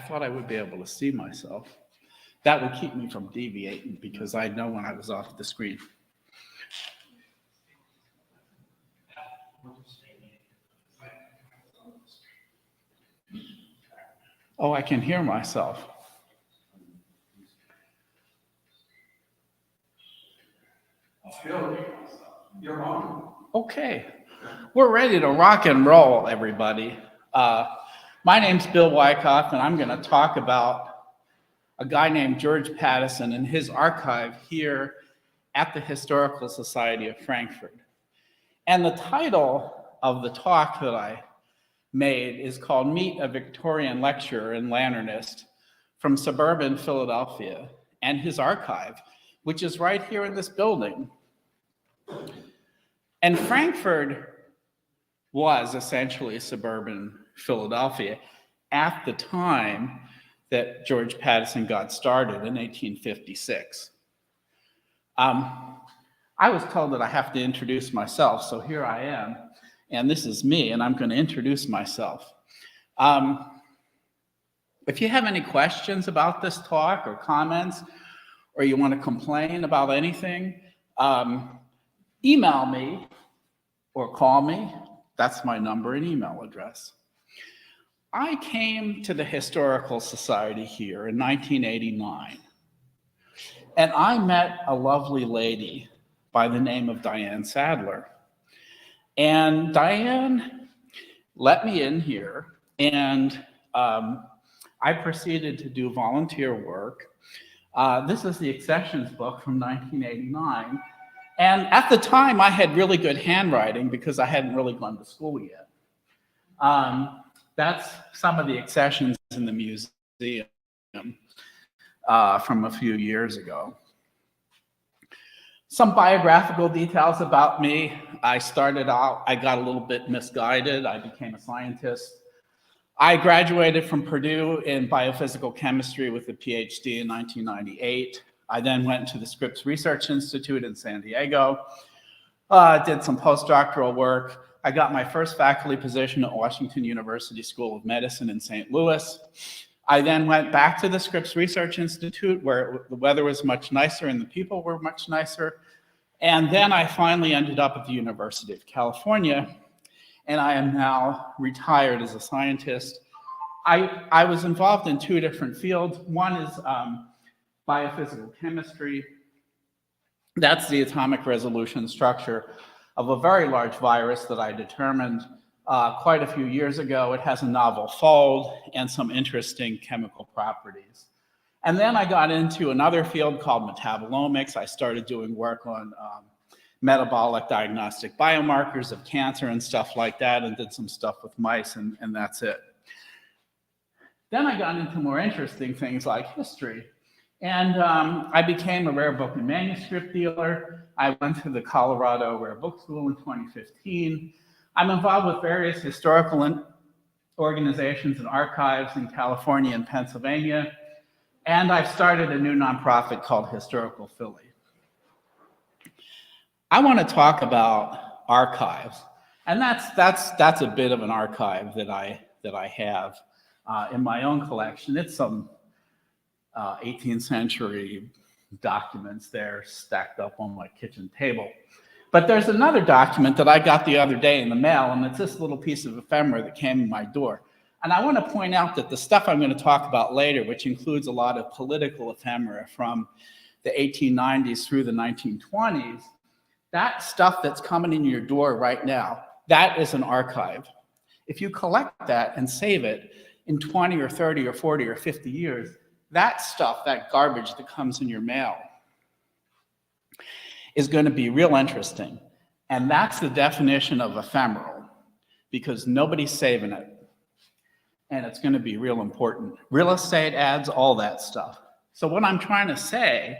thought I would be able to see myself. That would keep me from deviating because I know when I was off the screen. Oh, I can hear myself. You're wrong. Okay. We're ready to rock and roll, everybody. My name's Bill Wikoff, and I'm going to talk about a guy named George Pattison and his archive here at the Historical Society of Frankfurt. And the title of the talk that I made is called Meet a Victorian Lecturer and Lanternist from Suburban Philadelphia and His Archive, which is right here in this building. And Frankfurt was essentially suburban Philadelphia at the time that George Pattison got started in 1856. I was told that I have to introduce myself, so here I am, and this is me, and I'm going to introduce myself. If you have any questions about this talk or comments, or you want to complain about anything, email me or call me. That's my number and email address. I came to the Historical Society here in 1989, and I met a lovely lady by the name of Diane Sadler. And Diane let me in here, and I proceeded to do volunteer work. This is the Accessions book from 1989. And at the time, I had really good handwriting because I hadn't really gone to school yet. That's some of the accessions in the museum from a few years ago. Some biographical details about me. I started out, I got a little bit misguided. I became a scientist. I graduated from Purdue in biophysical chemistry with a PhD in 1998. I then went to the Scripps Research Institute in San Diego, did some postdoctoral work. I got my first faculty position at Washington University School of Medicine in St. Louis. I then went back to the Scripps Research Institute where the weather was much nicer and the people were much nicer. And then I finally ended up at the University of California, and I am now retired as a scientist. I was involved in two different fields. One is biophysical chemistry. That's the atomic resolution structure of a very large virus that I determined quite a few years ago. It has a novel fold and some interesting chemical properties. And then I got into another field called metabolomics. I started doing work on metabolic diagnostic biomarkers of cancer and stuff like that, and did some stuff with mice, and that's it. Then I got into more interesting things like history. And I became a rare book and manuscript dealer. I went to the Colorado Rare Book School in 2015. I'm involved with various historical organizations and archives in California and Pennsylvania. And I've started a new nonprofit called Historical Philly. I want to talk about archives. And that's a bit of an archive that I have in my own collection. It's some 18th century documents there stacked up on my kitchen table. But there's another document that I got the other day in the mail, and it's this little piece of ephemera that came in my door. And I want to point out that the stuff I'm going to talk about later, which includes a lot of political ephemera from the 1890s through the 1920s, that stuff that's coming in your door right now, that is an archive. If you collect that and save it in 20 or 30 or 40 or 50 years, that stuff, that garbage that comes in your mail, is going to be real interesting. And that's the definition of ephemeral, because nobody's saving it. And it's going to be real important. Real estate ads, all that stuff. So what I'm trying to say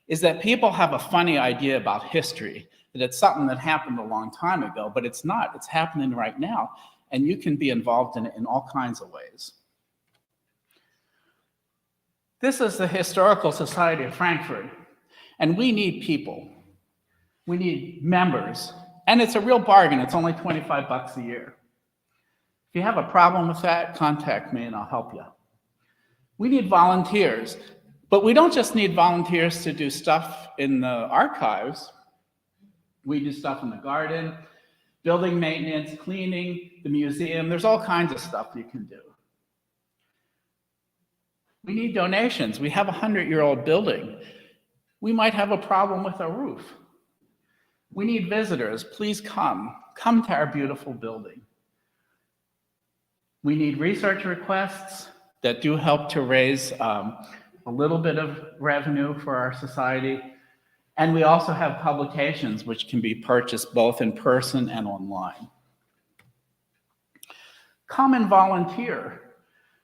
is that people have a funny idea about history, that it's something that happened a long time ago, but it's not. It's happening right now, and you can be involved in it in all kinds of ways. This is the Historical Society of Frankfurt, and we need people. We need members, and it's a real bargain. It's only 25 bucks a year. If you have a problem with that, contact me and I'll help you. We need volunteers, but we don't just need volunteers to do stuff in the archives. We do stuff in the garden, building maintenance, cleaning, the museum. There's all kinds of stuff you can do. We need donations. We have a 100-year-old building. We might have a problem with our roof. We need visitors. Please come. Come to our beautiful building. We need research requests that do help to raise a little bit of revenue for our society. And we also have publications which can be purchased both in person and online. Come and volunteer.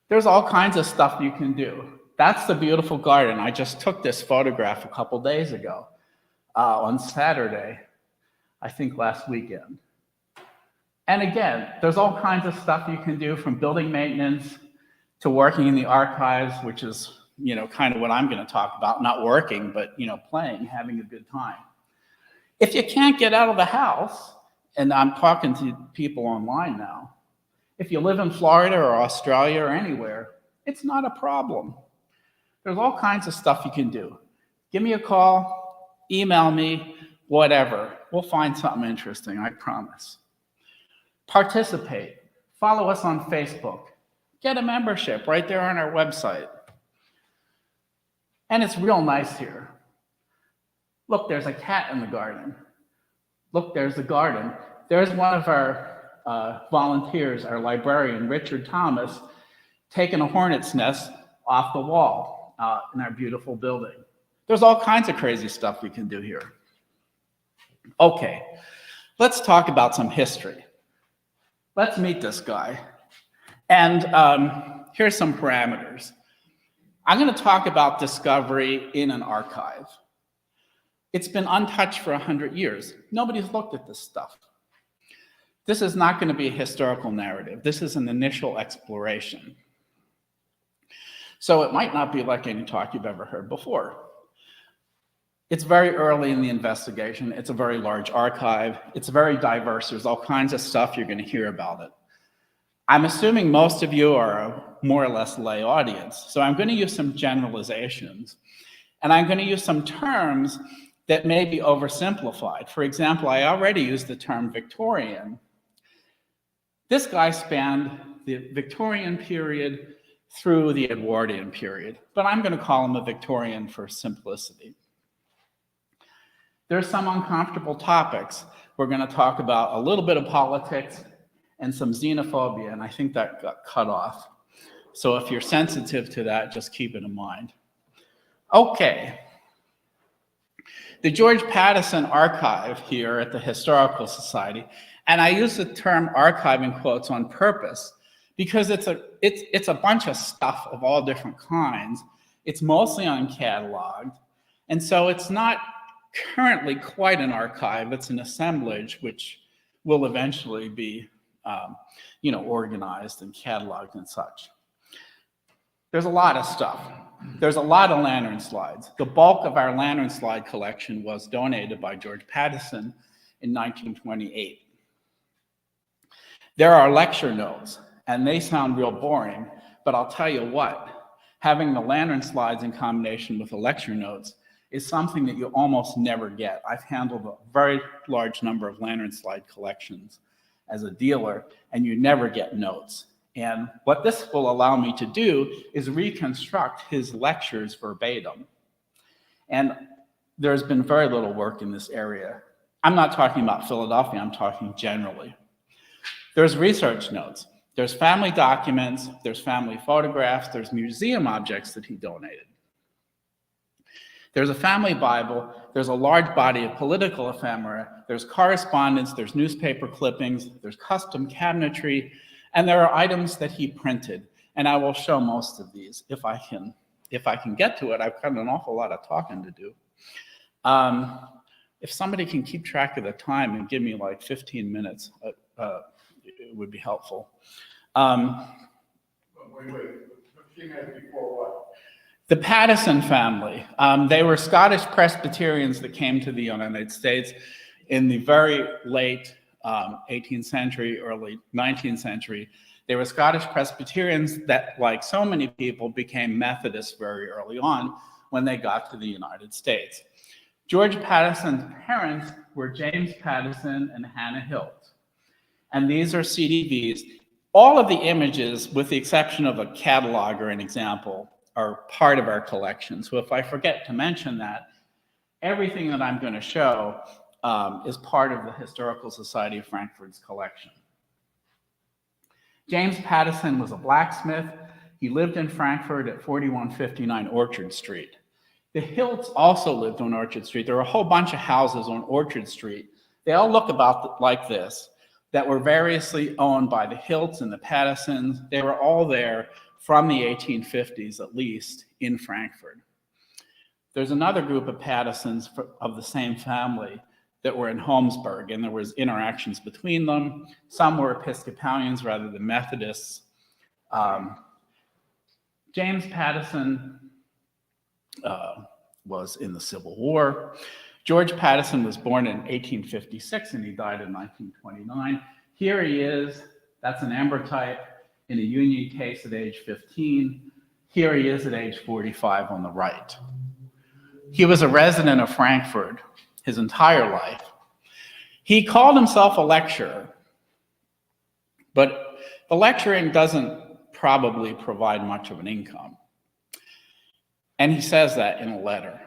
There's all kinds of stuff you can do. That's the beautiful garden. I just took this photograph a couple days ago on Saturday, I think last weekend. And again, there's all kinds of stuff you can do, from building maintenance to working in the archives, which is, kind of what I'm going to talk about, not working, but, playing, having a good time. If you can't get out of the house, and I'm talking to people online now, if you live in Florida or Australia or anywhere, it's not a problem. There's all kinds of stuff you can do. Give me a call, email me, whatever. We'll find something interesting, I promise. Participate. Follow us on Facebook. Get a membership right there on our website. And it's real nice here. Look, there's a cat in the garden. Look, there's the garden. There's one of our volunteers, our librarian, Richard Thomas, taking a hornet's nest off the wall in our beautiful building. There's all kinds of crazy stuff we can do here. Okay, let's talk about some history. Let's meet this guy. And here's some parameters. I'm going to talk about discovery in an archive. It's been untouched for 100 years. Nobody's looked at this stuff. This is not going to be a historical narrative. This is an initial exploration. So it might not be like any talk you've ever heard before. It's very early in the investigation. It's a very large archive. It's very diverse. There's all kinds of stuff you're going to hear about it. I'm assuming most of you are a more or less lay audience. So I'm going to use some generalizations. And I'm going to use some terms that may be oversimplified. For example, I already used the term Victorian. This guy spanned the Victorian period through the Edwardian period, but I'm going to call him a Victorian for simplicity. There's some uncomfortable topics. We're going to talk about a little bit of politics and some xenophobia, and I think that got cut off. So if you're sensitive to that, just keep it in mind. Okay. The George Pattison Archive here at the Historical Society, and I use the term archive in quotes on purpose because it's a bunch of stuff of all different kinds. It's mostly uncatalogued, and so it's not currently quite an archive. It's an assemblage which will eventually be organized and cataloged and such. There's a lot of stuff. There's a lot of lantern slides. The bulk of our lantern slide collection was donated by George Pattison in 1928. There are lecture notes, and they sound real boring, but I'll tell you what, having the lantern slides in combination with the lecture notes is something that you almost never get. I've handled a very large number of lantern slide collections as a dealer, and you never get notes. And what this will allow me to do is reconstruct his lectures verbatim. And there's been very little work in this area. I'm not talking about Philadelphia, I'm talking generally. There's research notes, there's family documents, there's family photographs, there's museum objects that he donated. There's a family Bible, there's a large body of political ephemera, there's correspondence, there's newspaper clippings, there's custom cabinetry, and there are items that he printed. And I will show most of these if I can get to it. I've got an awful lot of talking to do. If somebody can keep track of the time and give me like 15 minutes, it would be helpful. Wait, 15 minutes before what? The Pattison family, they were Scottish Presbyterians that came to the United States in the very late 18th century, early 19th century. They were Scottish Presbyterians that, like so many people, became Methodists very early on when they got to the United States. George Pattison's parents were James Pattison and Hannah Hilt. And these are CDVs. All of the images, with the exception of a catalog or an example, are part of our collection. So if I forget to mention that, everything that I'm going to show is part of the Historical Society of Frankfurt's collection. James Pattison was a blacksmith. He lived in Frankfurt at 4159 Orchard Street. The Hilts also lived on Orchard Street. There were a whole bunch of houses on Orchard Street. They all look about like this, that were variously owned by the Hilts and the Pattisons. They were all there from the 1850s, at least, in Frankfurt. There's another group of Pattisons of the same family that were in Holmesburg, and there was interactions between them. Some were Episcopalians rather than Methodists. James Pattison was in the Civil War. George Pattison was born in 1856 and he died in 1929. Here he is. That's an ambrotype in a Union case at age 15. Here he is at age 45 on the right. He was a resident of Frankfurt his entire life. He called himself a lecturer, but the lecturing doesn't probably provide much of an income. And he says that in a letter.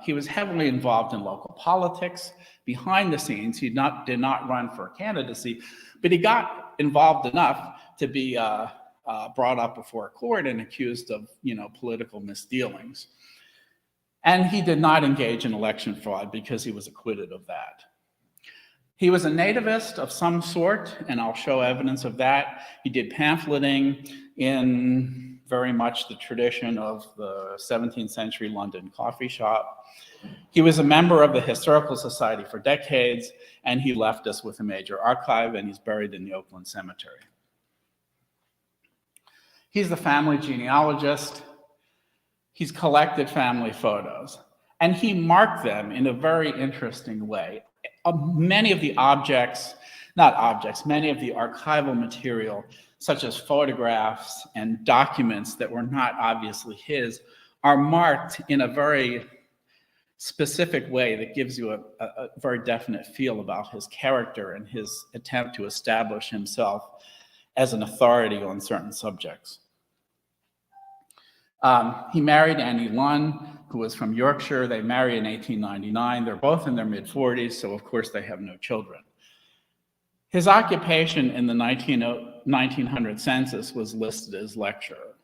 He was heavily involved in local politics. Behind the scenes, he did not run for candidacy, but he got involved enough to be brought up before a court and accused of, political misdealings. And he did not engage in election fraud because he was acquitted of that. He was a nativist of some sort, and I'll show evidence of that. He did pamphleting in very much the tradition of the 17th century London coffee shop. He was a member of the Historical Society for decades, and he left us with a major archive, and he's buried in the Oakland Cemetery. He's the family genealogist. He's collected family photos, and he marked them in a very interesting way. Many of the many of the archival material, such as photographs and documents that were not obviously his, are marked in a very specific way that gives you a very definite feel about his character and his attempt to establish himself as an authority on certain subjects. He married Annie Lunn, who was from Yorkshire. They married in 1899. They're both in their mid-40s, so of course they have no children. His occupation in the 1900 census was listed as lecturer.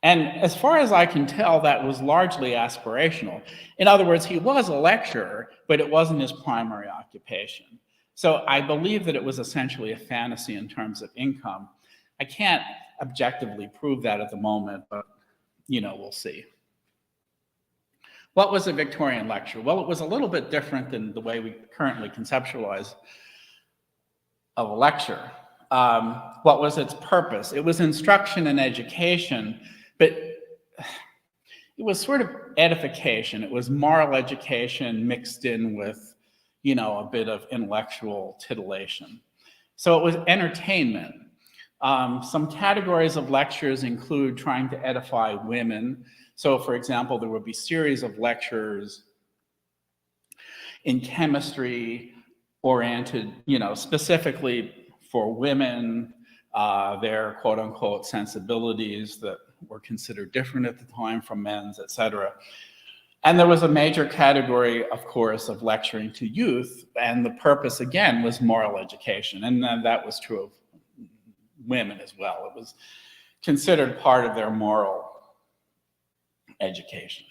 And as far as I can tell, that was largely aspirational. In other words, he was a lecturer, but it wasn't his primary occupation. So I believe that it was essentially a fantasy in terms of income. I can't objectively prove that at the moment, but we'll see. What was a Victorian lecture? Well, it was a little bit different than the way we currently conceptualize of a lecture. What was its purpose? It was instruction and education, but it was sort of edification. It was moral education mixed in with, a bit of intellectual titillation. So it was entertainment. Some categories of lectures include trying to edify women. So, for example, there would be series of lectures in chemistry oriented, specifically for women, their quote-unquote sensibilities that were considered different at the time from men's, etc. And there was a major category, of course, of lecturing to youth, and the purpose, again, was moral education, and then that was true of women as well. It was considered part of their moral education.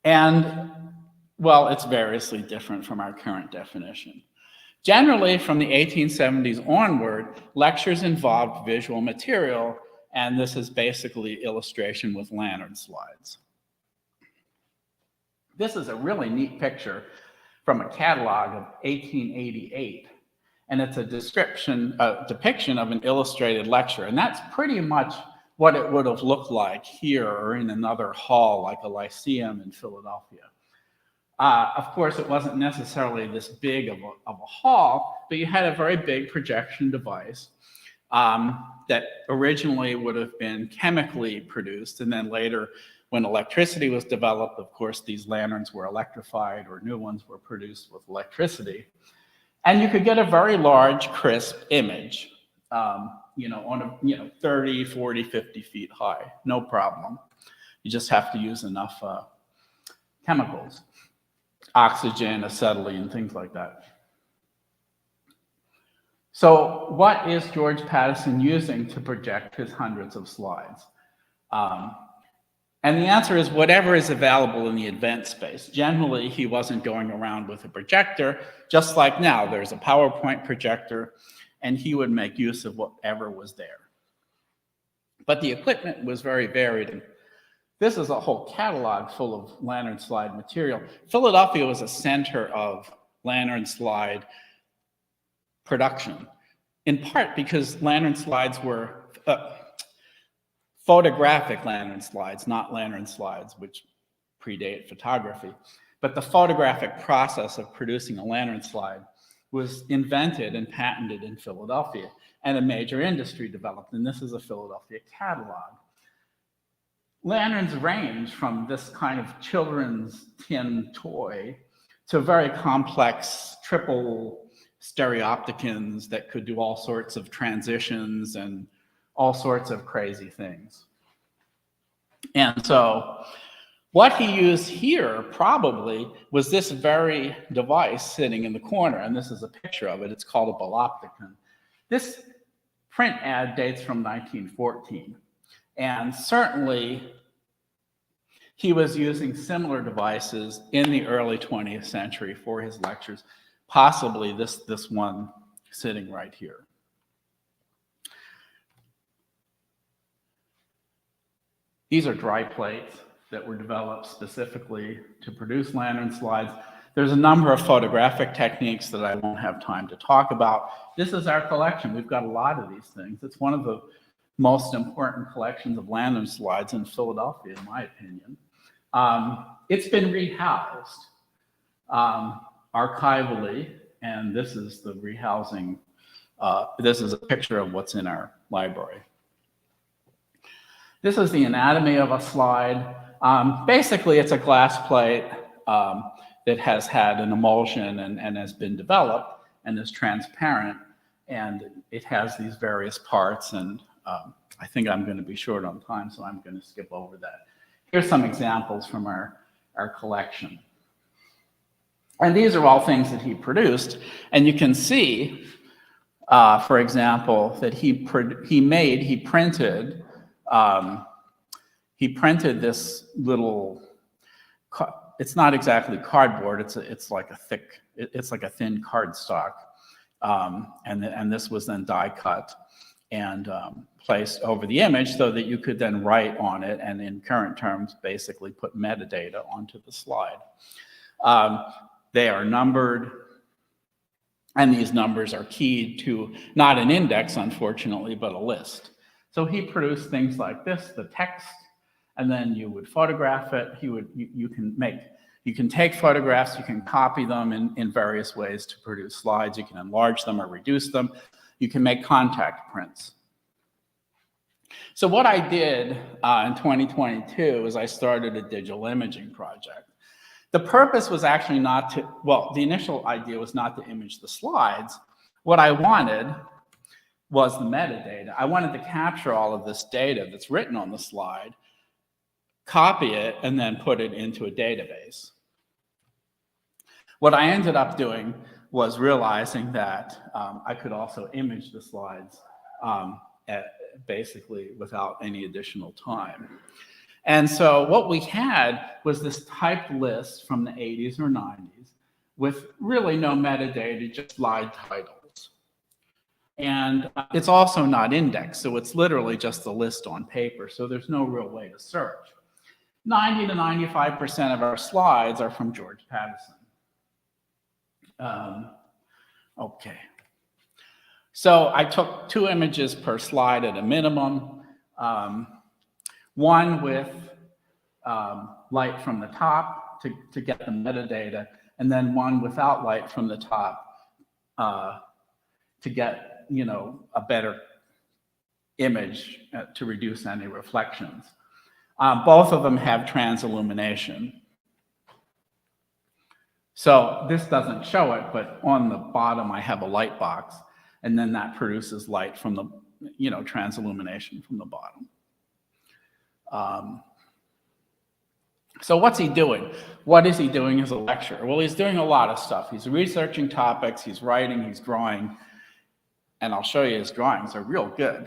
And, well, it's variously different from our current definition. Generally, from the 1870s onward, lectures involved visual material, and this is basically illustration with lantern slides. This is a really neat picture from a catalog of 1888. And it's a depiction of an illustrated lecture. And that's pretty much what it would have looked like here or in another hall, like a Lyceum in Philadelphia. Of course, it wasn't necessarily this big of a hall, but you had a very big projection device. that originally would have been chemically produced, and then later, when electricity was developed, of course, these lanterns were electrified, or new ones were produced with electricity. And you could get a very large, crisp image, on a 30, 40, 50 feet high, no problem. You just have to use enough chemicals, oxygen, acetylene, things like that. So what is George Pattison using to project his hundreds of slides? And the answer is whatever is available in the event space. Generally, he wasn't going around with a projector, just like now. There's a PowerPoint projector, and he would make use of whatever was there. But the equipment was very varied. And this is a whole catalog full of lantern slide material. Philadelphia was a center of lantern slide production, in part because lantern slides were photographic lantern slides, not lantern slides, which predate photography. But the photographic process of producing a lantern slide was invented and patented in Philadelphia, and a major industry developed, and this is a Philadelphia catalog. Lanterns range from this kind of children's tin toy to very complex triple stereopticons that could do all sorts of transitions and all sorts of crazy things. And so what he used here probably was this very device sitting in the corner, and this is a picture of it. It's called a bolopticon. This print ad dates from 1914, and certainly he was using similar devices in the early 20th century for his lectures, possibly this one sitting right here. These are dry plates that were developed specifically to produce lantern slides. There's a number of photographic techniques that I won't have time to talk about. This is our collection. We've got a lot of these things. It's one of the most important collections of lantern slides in Philadelphia, in my opinion. It's been rehoused archivally, and this is the rehousing. This is a picture of what's in our library. This is the anatomy of a slide. Basically, it's a glass plate that has had an emulsion and has been developed and is transparent, and it has these various parts, and I think I'm going to be short on time, so I'm going to skip over that. Here's some examples from our collection. And these are all things that he produced, and you can see, for example, that he printed this little, it's not exactly cardboard, it's like a thin cardstock, and this was then die cut and placed over the image so that you could then write on it and in current terms basically put metadata onto the slide. They are numbered, and these numbers are keyed to not an index, unfortunately, but a list. So he produced things like this, the text, and then you would photograph it. You can take photographs, you can copy them in various ways to produce slides. You can enlarge them or reduce them. You can make contact prints. So what I did in 2022 is I started a digital imaging project. The purpose was actually not to, well, the initial idea was not to image the slides. What I wanted was the metadata. I wanted to capture all of this data that's written on the slide, copy it, and then put it into a database. What I ended up doing was realizing that I could also image the slides basically without any additional time. And so what we had was this typed list from the 80s or 90s with really no metadata, just slide titles. And it's also not indexed, so it's literally just a list on paper, so there's no real way to search. 90 to 95% of our slides are from George Pattison. Okay. So I took 2 images per slide at a minimum, one with light from the top to get the metadata, and then one without light from the top to get, a better image to reduce any reflections. Both of them have transillumination. So this doesn't show it, but on the bottom I have a light box, and then that produces light from the, transillumination from the bottom. So what's he doing? What is he doing as a lecturer? Well, he's doing a lot of stuff. He's researching topics, he's writing, he's drawing, and I'll show you his drawings are real good.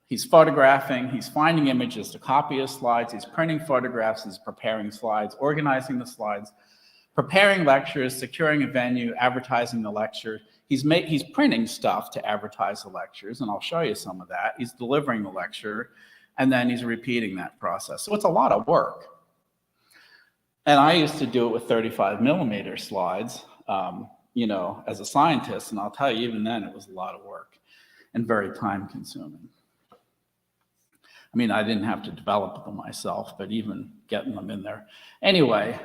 He's photographing, he's finding images to copy his slides, he's printing photographs, he's preparing slides, organizing the slides, preparing lectures, securing a venue, advertising the lecture. He's printing stuff to advertise the lectures, and I'll show you some of that. He's delivering the lecture, and then he's repeating that process. So it's a lot of work. And I used to do it with 35mm slides, as a scientist, and I'll tell you, even then it was a lot of work and very time consuming. I mean, I didn't have to develop them myself, but even getting them in there. Anyway,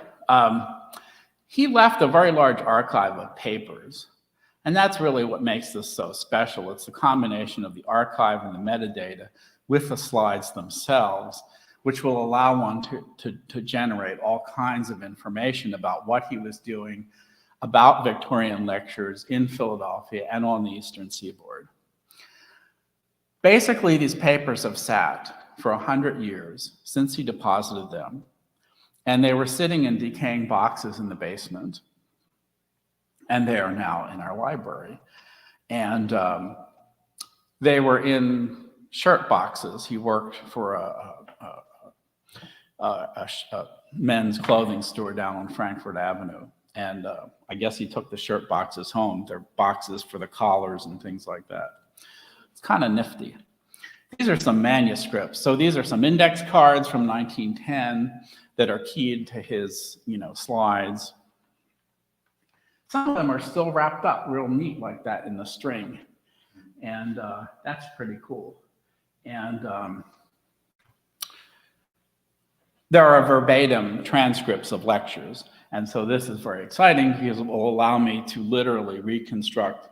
he left a very large archive of papers, and that's really what makes this so special. It's the combination of the archive and the metadata with the slides themselves, which will allow one to generate all kinds of information about what he was doing, about Victorian lectures in Philadelphia and on the Eastern Seaboard. Basically, these papers have sat for 100 years since he deposited them, and they were sitting in decaying boxes in the basement, and they are now in our library. And they were in shirt boxes. He worked for a men's clothing store down on Frankford Avenue. And I guess he took the shirt boxes home. They're boxes for the collars and things like that. It's kind of nifty. These are some manuscripts. So these are some index cards from 1910 that are keyed to his, slides. Some of them are still wrapped up real neat like that in the string. And that's pretty cool. And there are verbatim transcripts of lectures. And so this is very exciting because it will allow me to literally reconstruct,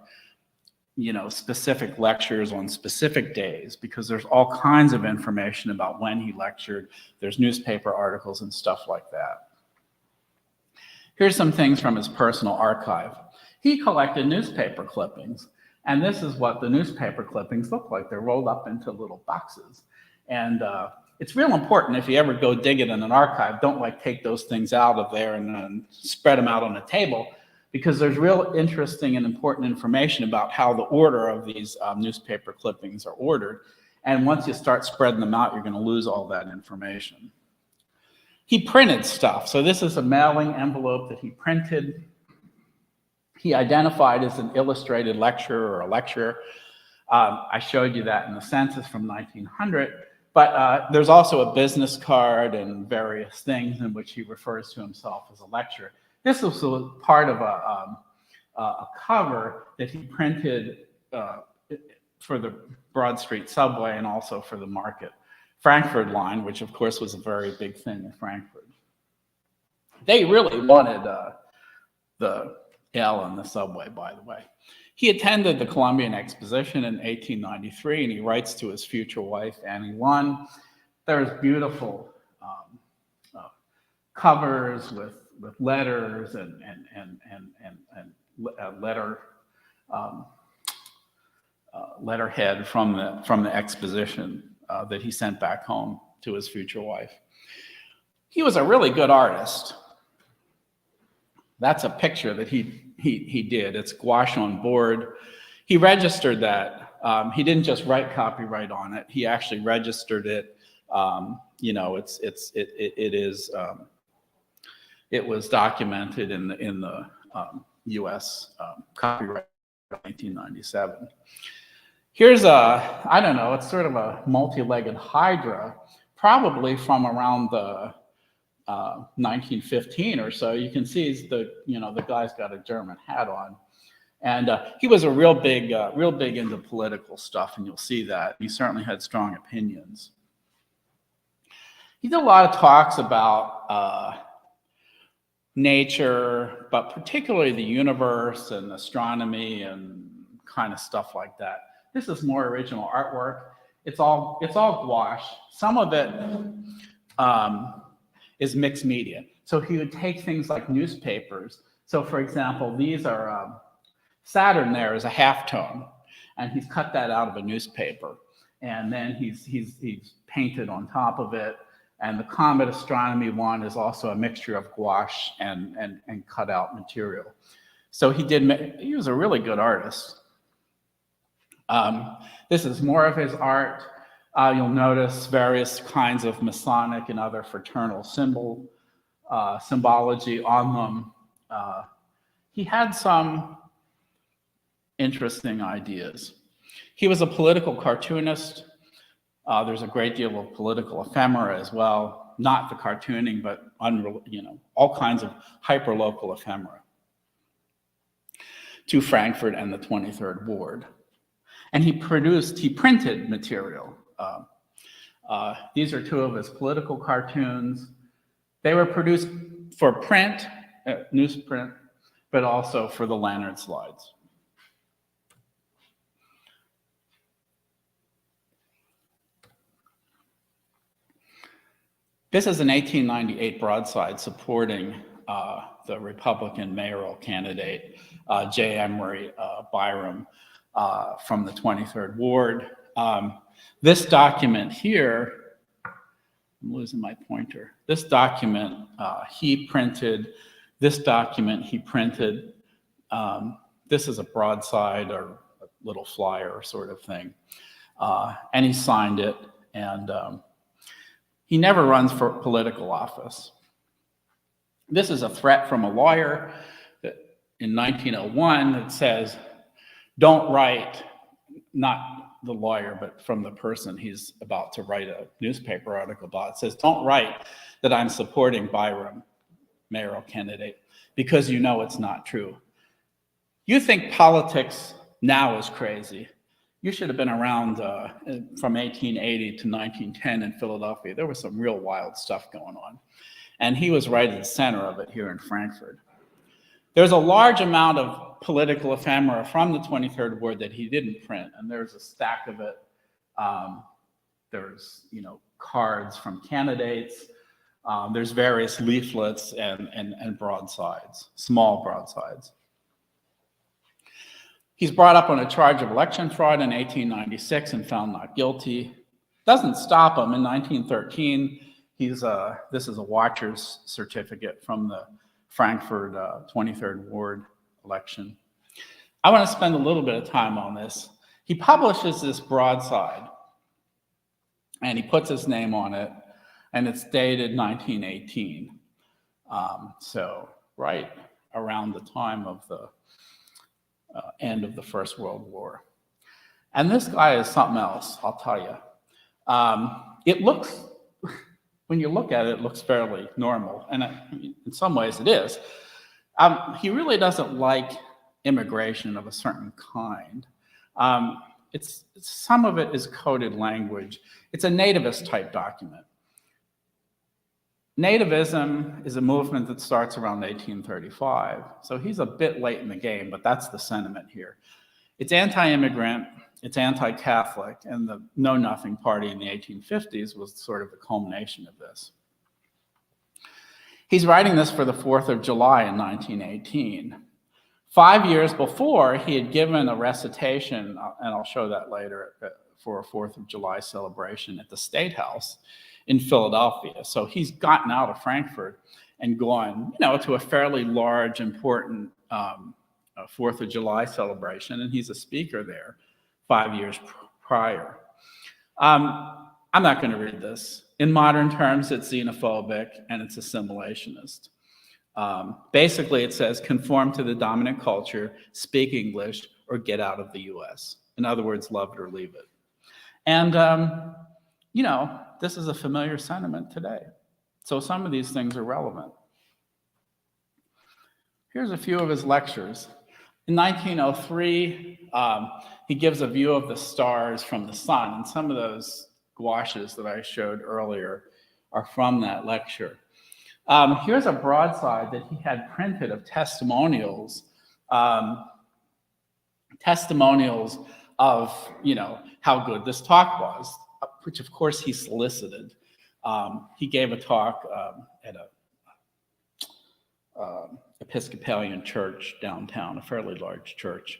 specific lectures on specific days, because there's all kinds of information about when he lectured. There's newspaper articles and stuff like that. Here's some things from his personal archive. He collected newspaper clippings, and this is what the newspaper clippings look like. They're rolled up into little boxes. And it's real important if you ever go dig it in an archive, don't take those things out of there and spread them out on a table, because there's real interesting and important information about how the order of these newspaper clippings are ordered. And once you start spreading them out, you're going to lose all that information. He printed stuff. So this is a mailing envelope that he printed. He identified as an illustrated lecturer or a lecturer. I showed you that in the census from 1900. But there's also a business card and various things in which he refers to himself as a lecturer. This was part of a cover that he printed for the Broad Street subway and also for the Frankford line, which of course was a very big thing in Frankfurt. They really wanted the L in the subway, by the way. He attended the Columbian Exposition in 1893, and he writes to his future wife, Annie Lunn. There's beautiful covers with letters and letterhead from the exposition that he sent back home to his future wife. He was a really good artist. That's a picture that he did. It's gouache on board. He registered that. He didn't just write copyright on it. He actually registered it. It was documented in the U.S. Copyright of 1997. Here's I don't know, it's sort of a multi-legged hydra, probably from around the 1915 or so. You can see the guy's got a German hat on. And he was a real big into political stuff, and you'll see that. He certainly had strong opinions. He did a lot of talks about nature, but particularly the universe and astronomy and kind of stuff like that. This is more original artwork, It's all gouache. Some of it is mixed media. So he would take things like newspapers. So for example, these are, Saturn there is a halftone, and he's cut that out of a newspaper. And then he's painted on top of it. And the comet astronomy one is also a mixture of gouache and cut out material. So he was a really good artist. This is more of his art. You'll notice various kinds of Masonic and other fraternal symbology on them. He had some interesting ideas. He was a political cartoonist. There's a great deal of political ephemera as well, not the cartooning, but all kinds of hyperlocal ephemera to Frankfurt and the 23rd Ward. And he printed material. These are two of his political cartoons. They were produced for print, newsprint, but also for the lantern slides. This is an 1898 broadside supporting the Republican mayoral candidate, J. Emery Byram, from the 23rd Ward. This document here, I'm losing my pointer. This document he printed. This document he printed. This is a broadside or a little flyer sort of thing. And he signed it. And he never runs for political office. This is a threat from a lawyer that in 1901 that says, don't write, not the lawyer, but from the person he's about to write a newspaper article about. It says, don't write that I'm supporting Byram, mayoral candidate, because you know it's not true. You think politics now is crazy. You should have been around from 1880 to 1910 in Philadelphia. There was some real wild stuff going on. And he was right at the center of it here in Frankfurt. There's a large amount of political ephemera from the 23rd Ward that he didn't print, and there's a stack of it. There's cards from candidates. There's various leaflets and broadsides, small broadsides. He's brought up on a charge of election fraud in 1896 and found not guilty. Doesn't stop him. In 1913, this is a watcher's certificate from the Frankfurt 23rd Ward election. I want to spend a little bit of time on this. He publishes this broadside, and he puts his name on it, and it's dated 1918. So right around the time of the end of the First World War. And this guy is something else, I'll tell you. It looks, when you look at it, it looks fairly normal. And in some ways it is. He really doesn't like immigration of a certain kind. Some of it is coded language. It's a nativist type document. Nativism is a movement that starts around 1835. So he's a bit late in the game, but that's the sentiment here. It's anti-immigrant, it's anti-Catholic, and the Know Nothing Party in the 1850s was sort of the culmination of this. He's writing this for the 4th of July in 1918. 5 years before, he had given a recitation, and I'll show that later, for a 4th of July celebration at the State House in Philadelphia. So he's gotten out of Frankfurt and gone, to a fairly large, important 4th of July celebration, and he's a speaker there 5 years prior. I'm not going to read this. In modern terms, it's xenophobic and it's assimilationist. Basically, it says conform to the dominant culture, speak English, or get out of the US. In other words, love it or leave it. And, this is a familiar sentiment today. So some of these things are relevant. Here's a few of his lectures. In 1903, he gives a view of the stars from the sun, and some of those gouaches that I showed earlier are from that lecture. Here's a broadside that he had printed of testimonials of, how good this talk was, which of course he solicited. He gave a talk at a Episcopalian church downtown, a fairly large church,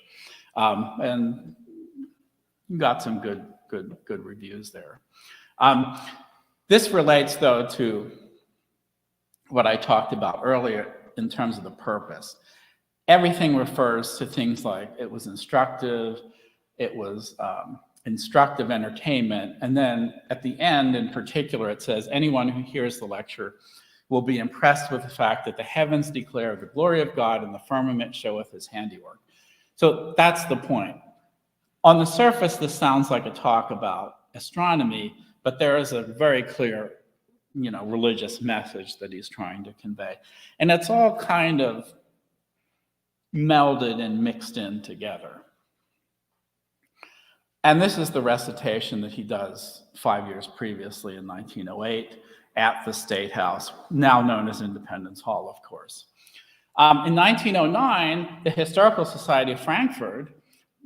and got some good reviews there. This relates, though, to what I talked about earlier in terms of the purpose. Everything refers to things like it was instructive, it was instructive entertainment, and then at the end, in particular, it says, anyone who hears the lecture will be impressed with the fact that the heavens declare the glory of God and the firmament showeth his handiwork. So that's the point. On the surface, this sounds like a talk about astronomy, but there is a very clear, religious message that he's trying to convey. And it's all kind of melded and mixed in together. And this is the recitation that he does 5 years previously in 1908 at the State House, now known as Independence Hall, of course. In 1909, the Historical Society of Frankfurt,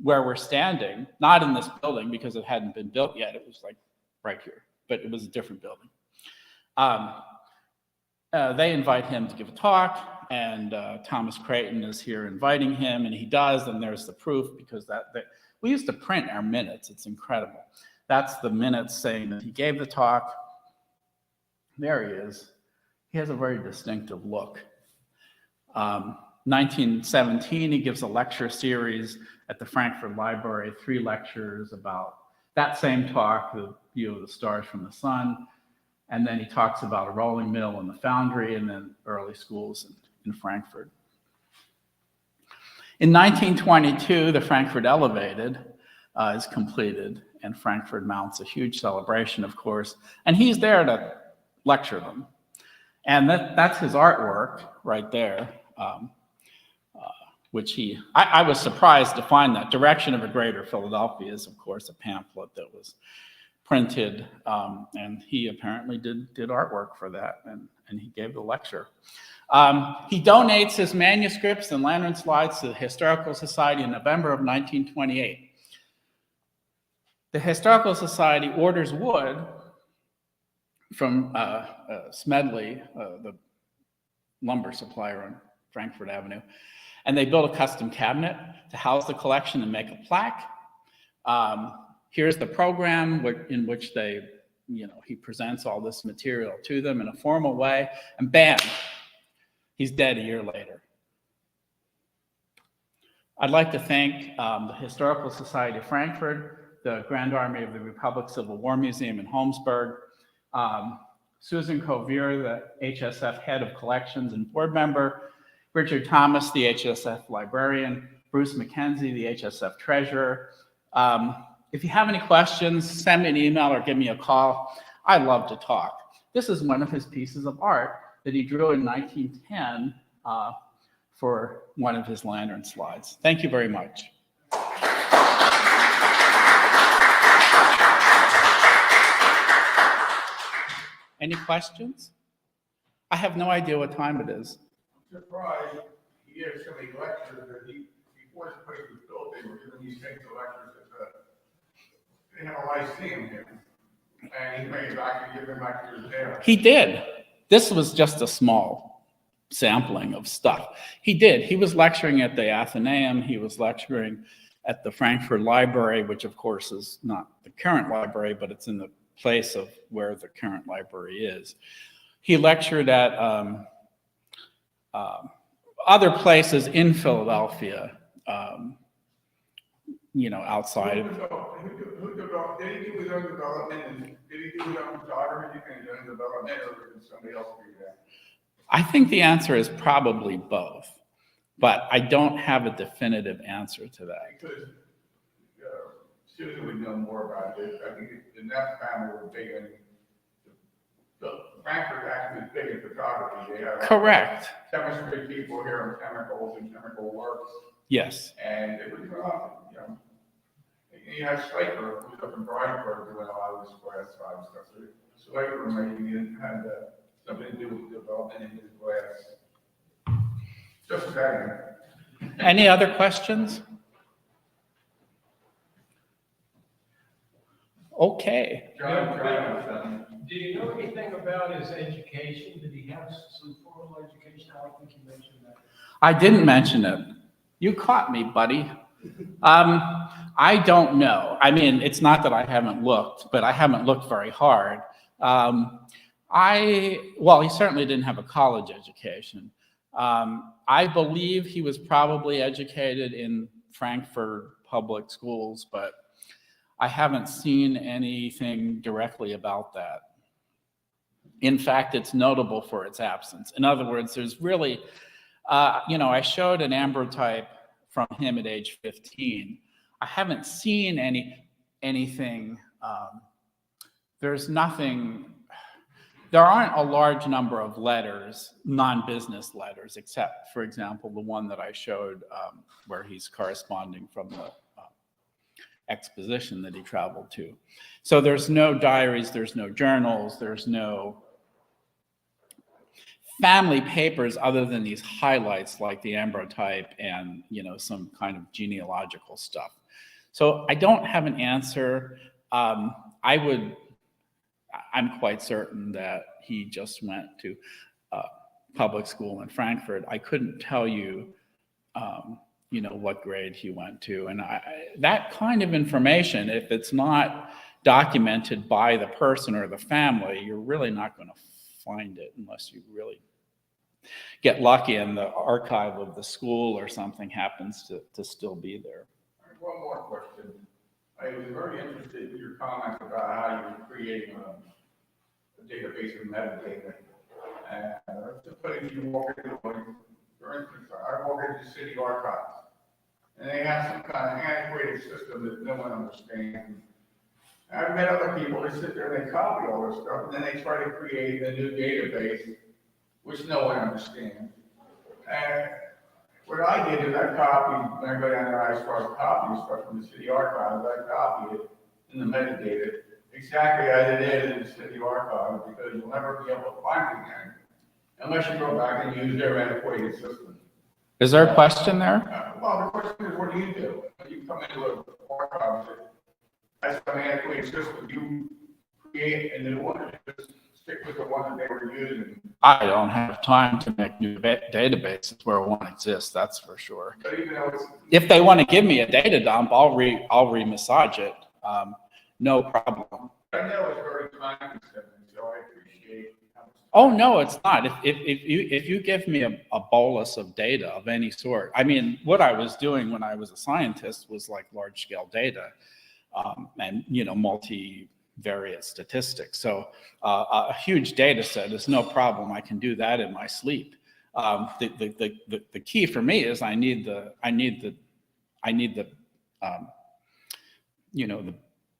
where we're standing, not in this building because it hadn't been built yet, it was like right here, but it was a different building. They invite him to give a talk, and Thomas Creighton is here inviting him, and he does, and there's the proof, because we used to print our minutes. It's incredible. That's the minutes saying that he gave the talk. There he is. He has a very distinctive look. 1917, he gives a lecture series at the Frankfurt Library, 3 lectures about that same talk, the view of the stars from the sun. And then he talks about a rolling mill and the foundry, and then early schools in Frankfurt. In 1922, the Frankfurt Elevated is completed, and Frankfurt mounts a huge celebration, of course, and he's there to lecture them. And that's his artwork right there, which I was surprised to find that. Direction of a Greater Philadelphia is, of course, a pamphlet that was printed, and he apparently did artwork for that, and he gave the lecture. He donates his manuscripts and lantern slides to the Historical Society in November of 1928. The Historical Society orders wood from Smedley, the lumber supplier on Frankfurt Avenue, and they build a custom cabinet to house the collection and make a plaque. Here's the program in which he presents all this material to them in a formal way, and bam, he's dead a year later. I'd like to thank the Historical Society of Frankfurt, the Grand Army of the Republic Civil War Museum in Holmesburg, Susan Covier, the HSF head of collections and board member, Richard Thomas, the HSF librarian, Bruce McKenzie, the HSF treasurer. If you have any questions, send me an email or give me a call. I love to talk. This is one of his pieces of art that he drew in 1910 for one of his lantern slides. Thank you very much. Any questions? I have no idea what time it is. I'm surprised he gave so many lectures that before this place was built, they were giving these things to lectures they had a lyceum here. And he made back and give them lectures there. He did. This was just a small sampling of stuff. He did. He was lecturing at the Athenaeum. He was lecturing at the Frankfurt Library, which of course is not the current library, but it's in the place of where the current library is. He lectured at other places in Philadelphia, outside of. Who developed? Did he do his own development? And did he do his own photography and his own development, or did somebody else do that? I think the answer is probably both, but I don't have a definitive answer to that. Because Susan would know more about it. I think the Neff family were big in Frankfurt actually is big in photography. They have Correct. chemistry people here on chemicals and chemical works. Yes. And it was, you had Slaker, who's up in Briarburg doing a lot of this glass side stuff. So Slaker maybe had something to do with development in his glass. Just saying. Any other questions? Okay. Do you know anything about his education? Did he have some formal education? I don't think you mentioned that. I didn't mention it. You caught me, buddy. I don't know. I mean, it's not that I haven't looked, but I haven't looked very hard. Well, he certainly didn't have a college education. I believe he was probably educated in Frankfurt public schools, but I haven't seen anything directly about that. In fact, it's notable for its absence. In other words, there's really, I showed an ambrotype from him at age 15. I haven't seen anything. There's nothing. There aren't a large number of letters, non-business letters, except, for example, the one that I showed where he's corresponding from the exposition that he traveled to. So there's no diaries, there's no journals, there's no family papers other than these highlights like the ambrotype and some kind of genealogical stuff. So I don't have an answer. I'm quite certain that he just went to public school in Frankfurt. I couldn't tell you, what grade he went to. And that kind of information, if it's not documented by the person or the family, you're really not going to find it unless you really get lucky and the archive of the school or something happens to still be there. All right, one more question. I was very interested in your comments about how you're creating a database of metadata. And to put it, you walk into, for instance, I walk into city archives, and they have some kind of antiquated system that no one understands. I've met other people that sit there and they copy all this stuff, and then they try to create a new database, which no one understands. And what I did is I copied, when I go down there, I start copying stuff from the city archives, I copied it in the metadata exactly as it is in the city archive, because you'll never be able to find it again unless you go back and use their antiquated system. Is there a question there? Well, the question is, what do? You come into an archive that's an antiquated system, you create a new one, and just stick with the one that they were using. I don't have time to make new databases where one exists, that's for sure. But even though If they want to give me a data dump, I'll re-massage it. No problem. I know it's very time consuming, so I appreciate how much. Oh, no, it's not. If you give me a bolus of data of any sort, I mean, what I was doing when I was a scientist was like large scale data and, multivariate statistics. So a huge data set is no problem. I can do that in my sleep. The key for me is I need the the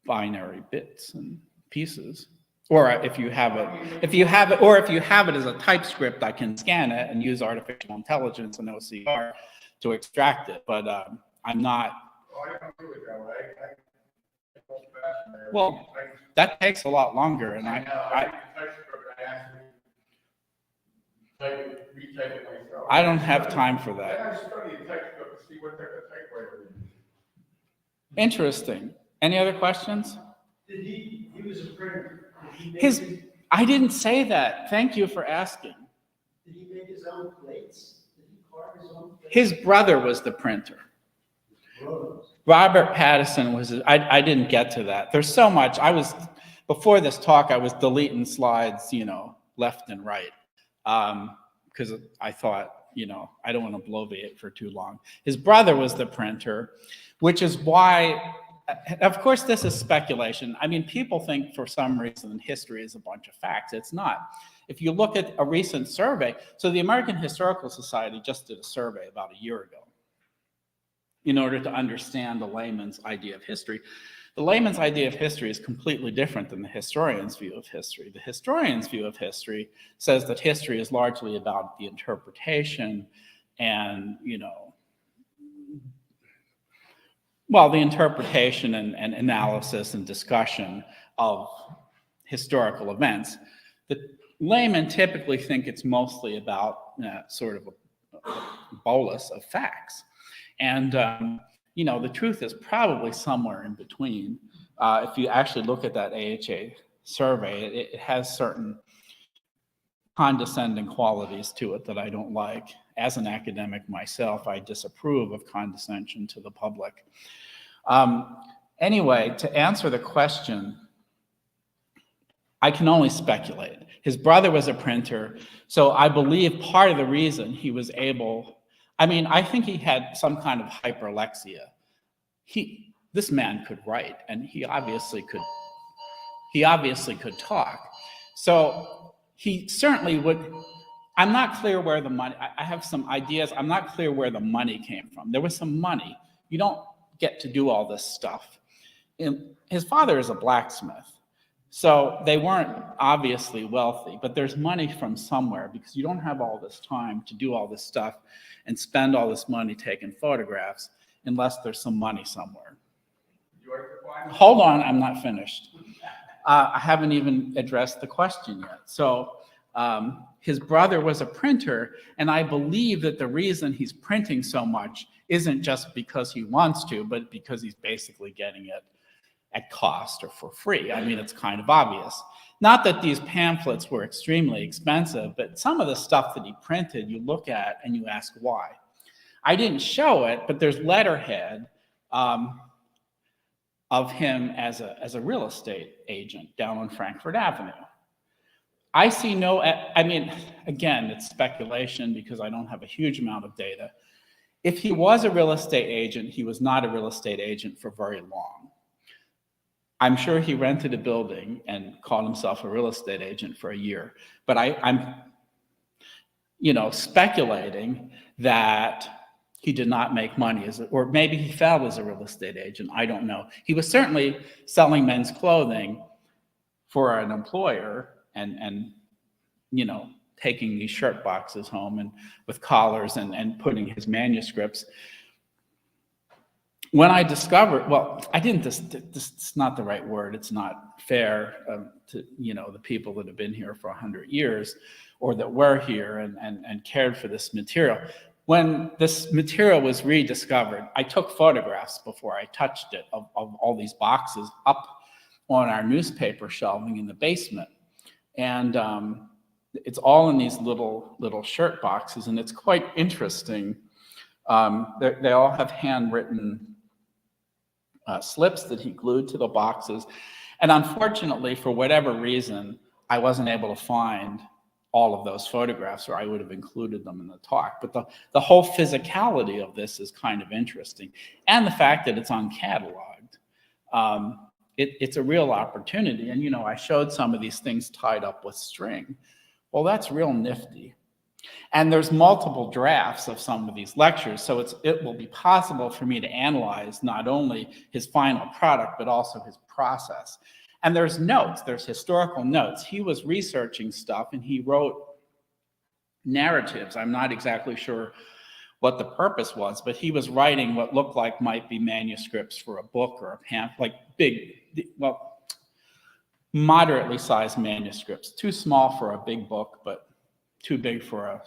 binary bits and pieces. Or if you have it as a typescript, I can scan it and use artificial intelligence and OCR to extract it. But I'm not. Oh, I don't do it that way. Well, that takes a lot longer, and I I don't have time for that. I study a textbook to see what type of typewriter it is. Interesting. Any other questions? He was a printer. I didn't say that. Thank you for asking. Did he make his own plates? Did he carve his own plates? His brother was the printer. Robert Pattison was. I didn't get to that. There's so much. Before this talk, I was deleting slides, left and right, because I thought, I don't want to bloviate for too long. His brother was the printer, which is why. Of course, this is speculation. I mean, people think for some reason history is a bunch of facts. It's not. If you look at a recent survey, so the American Historical Society just did a survey about a year ago in order to understand the layman's idea of history. The layman's idea of history is completely different than the historian's view of history. The historian's view of history says that history is largely about the interpretation and, the interpretation and analysis and discussion of historical events. The laymen typically think it's mostly about sort of a bolus of facts. And, the truth is probably somewhere in between. If you actually look at that AHA survey, it has certain condescending qualities to it that I don't like. As an academic myself, I disapprove of condescension to the public. Anyway, to answer the question, I can only speculate. His brother was a printer, so I believe part of the reason he was able, I think he had some kind of hyperlexia. This man could write, and he obviously could talk. So he certainly would. I'm not clear where the money, I have some ideas. I'm not clear where the money came from. There was some money. You don't get to do all this stuff. His father is a blacksmith, so they weren't obviously wealthy, but there's money from somewhere because you don't have all this time to do all this stuff and spend all this money taking photographs unless there's some money somewhere. Hold on, I'm not finished. I haven't even addressed the question yet. So his brother was a printer, and I believe that the reason he's printing so much isn't just because he wants to, but because he's basically getting it at cost or for free. It's kind of obvious. Not that these pamphlets were extremely expensive, but some of the stuff that he printed, you look at and you ask why. I didn't show it, but there's letterhead of him as a real estate agent down on Frankford Avenue. I see no, again, it's speculation because I don't have a huge amount of data. If he was a real estate agent, he was not a real estate agent for very long. I'm sure he rented a building and called himself a real estate agent for a year. But I'm speculating that he did not make money or maybe he failed as a real estate agent. I don't know. He was certainly selling men's clothing for an employer and taking these shirt boxes home and with collars and putting his manuscripts. When I discovered, this is not the right word. It's not fair to the people that have been here for 100 years or that were here and cared for this material. When this material was rediscovered, I took photographs before I touched it of all these boxes up on our newspaper shelving in the basement. And it's all in these little shirt boxes, and it's quite interesting. They all have handwritten slips that he glued to the boxes. And unfortunately, for whatever reason, I wasn't able to find all of those photographs, or I would have included them in the talk. But the whole physicality of this is kind of interesting. And the fact that it's uncatalogued. It's a real opportunity. And, I showed some of these things tied up with string. Well, that's real nifty. And there's multiple drafts of some of these lectures, so it will be possible for me to analyze not only his final product, but also his process. And there's notes, there's historical notes. He was researching stuff and he wrote narratives. I'm not exactly sure what the purpose was, but he was writing what looked like might be manuscripts for a book or a pamphlet, like moderately sized manuscripts, too small for a big book, but too big for a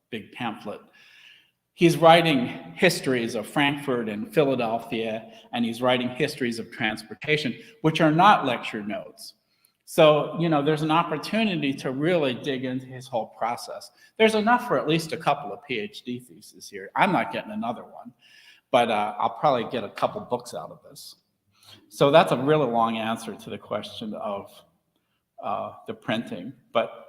big pamphlet. He's writing histories of Frankfurt and Philadelphia, and he's writing histories of transportation, which are not lecture notes. So, there's an opportunity to really dig into his whole process. There's enough for at least a couple of PhD theses here. I'm not getting another one, but I'll probably get a couple books out of this. So that's a really long answer to the question of the printing. But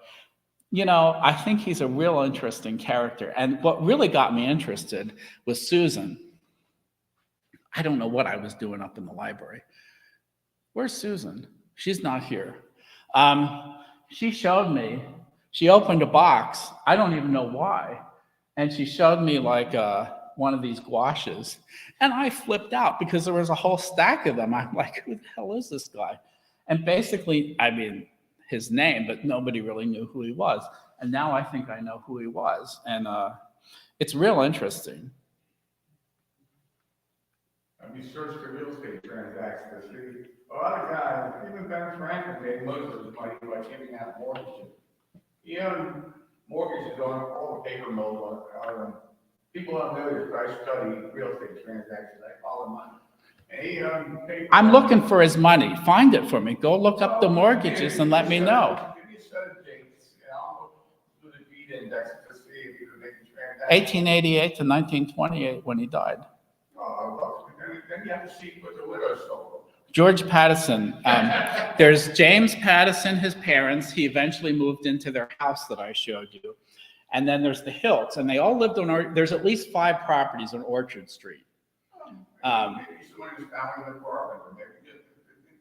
I think he's a real interesting character. And what really got me interested was Susan. I don't know what I was doing up in the library. Where's Susan? She's not here. She showed me, she opened a box. I don't even know why. And she showed me like one of these gouaches. And I flipped out because there was a whole stack of them. I'm like, who the hell is this guy? And basically, his name, but nobody really knew who he was. And now I think I know who he was. And it's real interesting. We searched the real estate transactions to see. A lot of guys, even Ben Franklin made most of his money by giving out mortgages. He owned mortgages on all the paper mills. People don't know this, but I study real estate transactions. I follow money. And he, paid I'm for- looking for his money. Find it for me. Go look up the mortgages and let me know. Give me a set of dates, and I'll look through the deed index to see if you can make a transaction. 1888 to 1928 when he died. Well, then you have to see what the widow sold. George Pattison. There's James Pattison, his parents. He eventually moved into their house that I showed you. And then there's the Hilts, and they all lived on, there's at least 5 properties on Orchard Street. Maybe someone who's found in the apartment, or maybe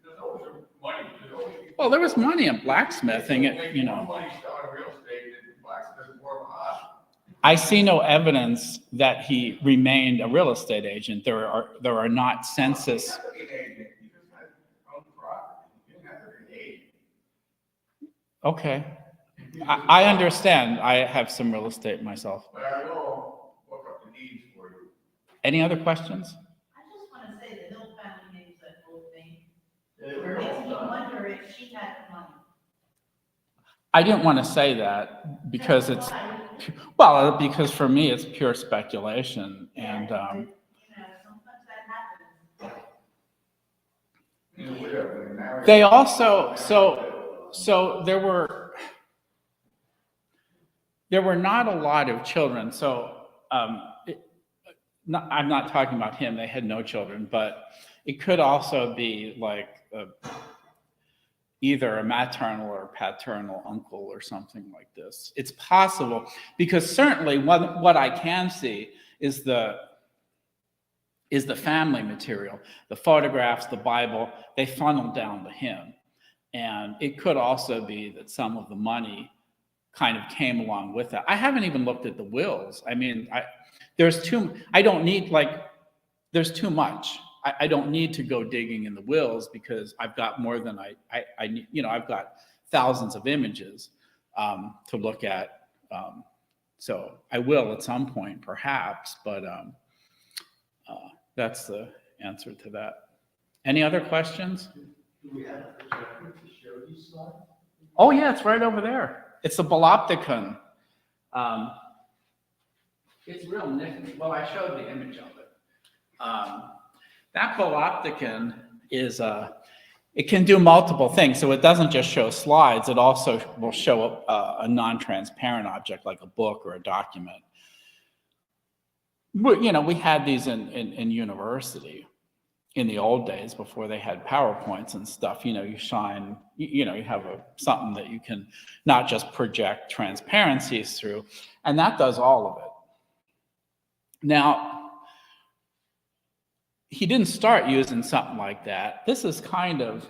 there's always money. Well, there was money in blacksmithing, you know. Money selling real estate in blacksmith is more of a hobby. I see no evidence that he remained a real estate agent. There are not census. He doesn't have to be an agent. He just has own property. He doesn't have to be an agent. Okay. I understand. I have some real estate myself. But I will look up the deeds for you. Any other questions? I just want to say the Hill family names that whole thing. Yeah, Makes me wonder if she had money. I didn't want to say that because it's, Why? well, because for me, it's pure speculation. And But, you know, sometimes that happens. You know, whatever, they marry- they also, so there were not a lot of children. So I'm not talking about him. They had no children, but it could also be like either a maternal or paternal uncle or something like this. It's possible, because certainly what I can see is the family material, the photographs, the Bible, they funnel down to him. And it could also be that some of the money kind of came along with that. I haven't even looked at the wills. I mean, there's too much. I don't need to go digging in the wills because I've got more than I need. You know, I've got thousands of images to look at. So I will at some point, perhaps, but that's the answer to that. Any other questions? Do we have a projector to show these slides? Oh yeah, it's right over there. It's a Bolopticon. It's real nifty. Well, I showed the image of it. That Bolopticon is it can do multiple things. So it doesn't just show slides. It also will show a non-transparent object like a book or a document. You know, we had these in university in the old days before they had PowerPoints and stuff. You know, you shine, you know, you have something that you can not just project transparencies through, and that does all of it. Now, he didn't start using something like that. This is kind of,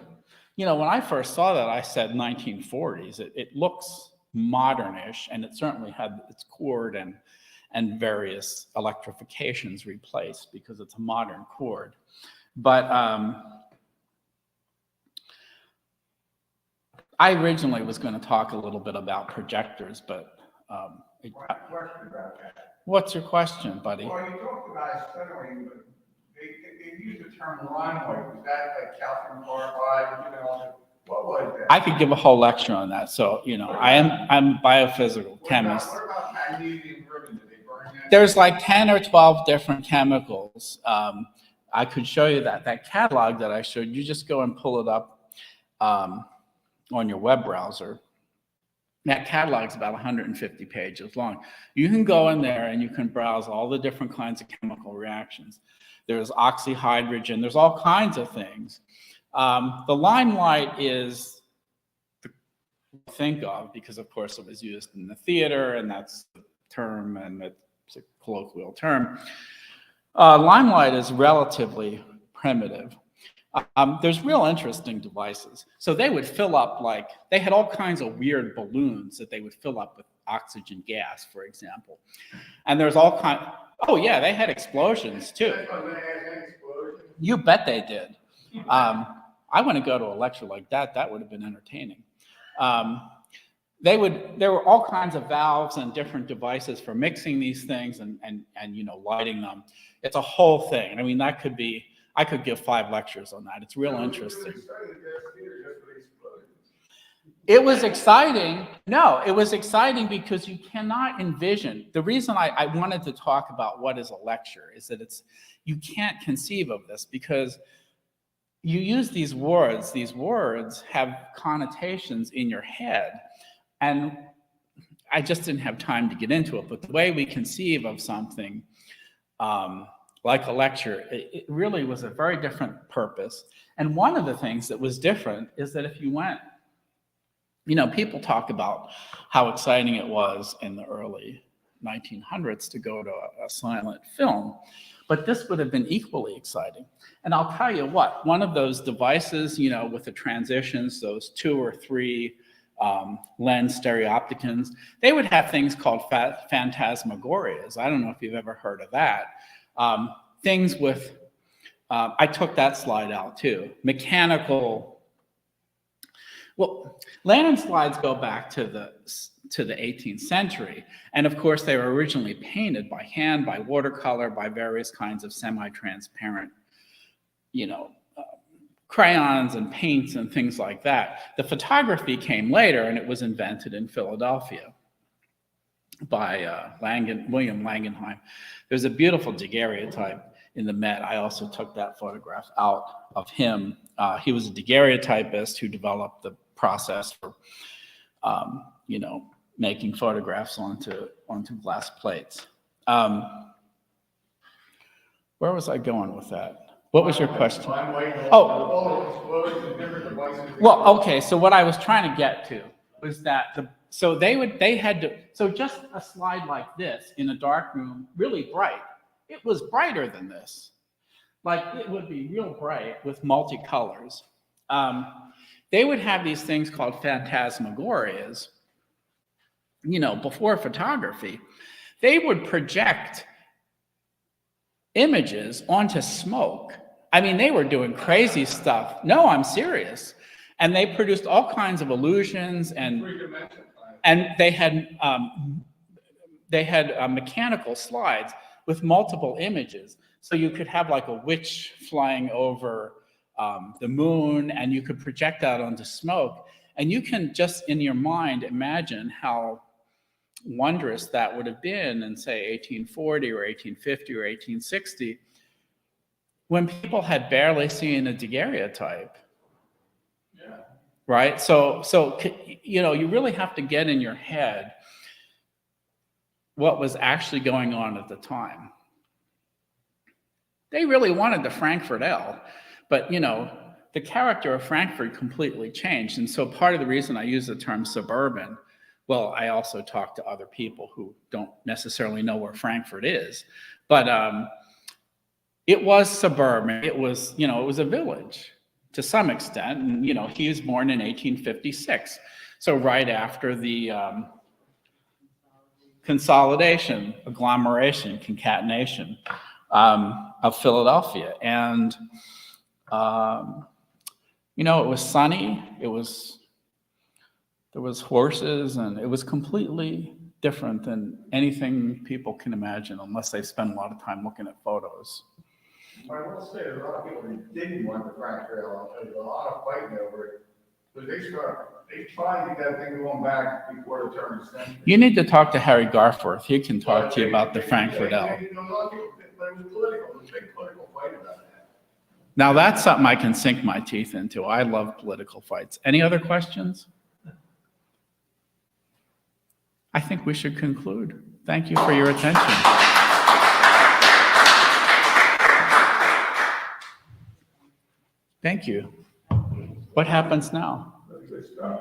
you know, when I first saw that, I said 1940s. It looks modernish, and it certainly had its cord and various electrifications replaced because it's a modern cord. But I originally was going to talk a little bit about projectors, but Question about that. what's your question, buddy? Well, you talked about acetylene, but they use the term limelight. Was that like calcium chloride, you know? What was that? I could give a whole lecture on that. So, you know, I'm a biophysical chemist. What about magnesium ribbon? Did they burn that? There's like 10 or 12 different chemicals. I could show you that catalog that I showed you. Just go and pull it up on your web browser. That catalog is about 150 pages long. You can go in there and you can browse all the different kinds of chemical reactions. There's oxyhydrogen. There's all kinds of things. The limelight is the think of because, of course, it was used in the theater, and that's the term, and it's a colloquial term. Limelight is relatively primitive. There's real interesting devices. So they would fill up, like, they had all kinds of weird balloons that they would fill up with oxygen gas, for example. And there's all kinds, oh yeah, they had explosions too. You bet they did. I want to go to a lecture like that. That would have been entertaining. There were all kinds of valves and different devices for mixing these things and you know, lighting them. It's a whole thing. I mean, that could be, I could give 5 lectures on that. It's real interesting. It was exciting. No, it was exciting because you cannot envision. The reason I wanted to talk about what is a lecture is that you can't conceive of this because you use these words have connotations in your head. And I just didn't have time to get into it, but the way we conceive of something like a lecture, it really was a very different purpose. And one of the things that was different is that if you went, people talk about how exciting it was in the early 1900s to go to a silent film, but this would have been equally exciting. And I'll tell you what, one of those devices, with the transitions, those 2 or 3 lens stereopticons, they would have things called phantasmagorias. I don't know if you've ever heard of that. Things with, I took that slide out too, mechanical. Well, lantern slides go back to the 18th century. And of course, they were originally painted by hand, by watercolor, by various kinds of semi-transparent, crayons and paints and things like that. The photography came later, and it was invented in Philadelphia by William Langenheim. There's a beautiful daguerreotype in the Met. I also took that photograph out of him. He was a daguerreotypist who developed the process for, making photographs onto glass plates. Where was I going with that? What was your question? Well, okay. So what I was trying to get to was that so just a slide like this in a dark room, really bright. It was brighter than this. Like it would be real bright with multicolors. They would have these things called phantasmagorias, before photography. They would project images onto smoke. I mean, they were doing crazy stuff. No, I'm serious. And they produced all kinds of illusions, and they had mechanical slides with multiple images. So you could have like a witch flying over the moon, and you could project out onto smoke. And you can just in your mind imagine how wondrous that would have been in, say, 1840 or 1850 or 1860, when people had barely seen a daguerreotype. Yeah. Right? So you really have to get in your head what was actually going on at the time. They really wanted the Frankfurt L, but the character of Frankfurt completely changed. And so part of the reason I use the term suburban, well, I also talk to other people who don't necessarily know where Frankfurt is, but it was suburban. It was, it was a village to some extent. And, he was born in 1856. So right after the consolidation, agglomeration, concatenation of Philadelphia. And, it was sunny. There was horses, and it was completely different than anything people can imagine unless they spend a lot of time looking at photos. I will say, a lot of people who didn't want the Frankfurt L, there's a lot of fighting over it, but they tried to get that thing going back before the turn of the century. You need to talk to Harry Garforth. He can talk to you about the Frankfurt L. A lot of people, but it was political. It was a big political fight about that. Now that's something I can sink my teeth into. I love political fights. Any other questions? I think we should conclude. Thank you for your attention. Thank you. What happens now? Good stuff.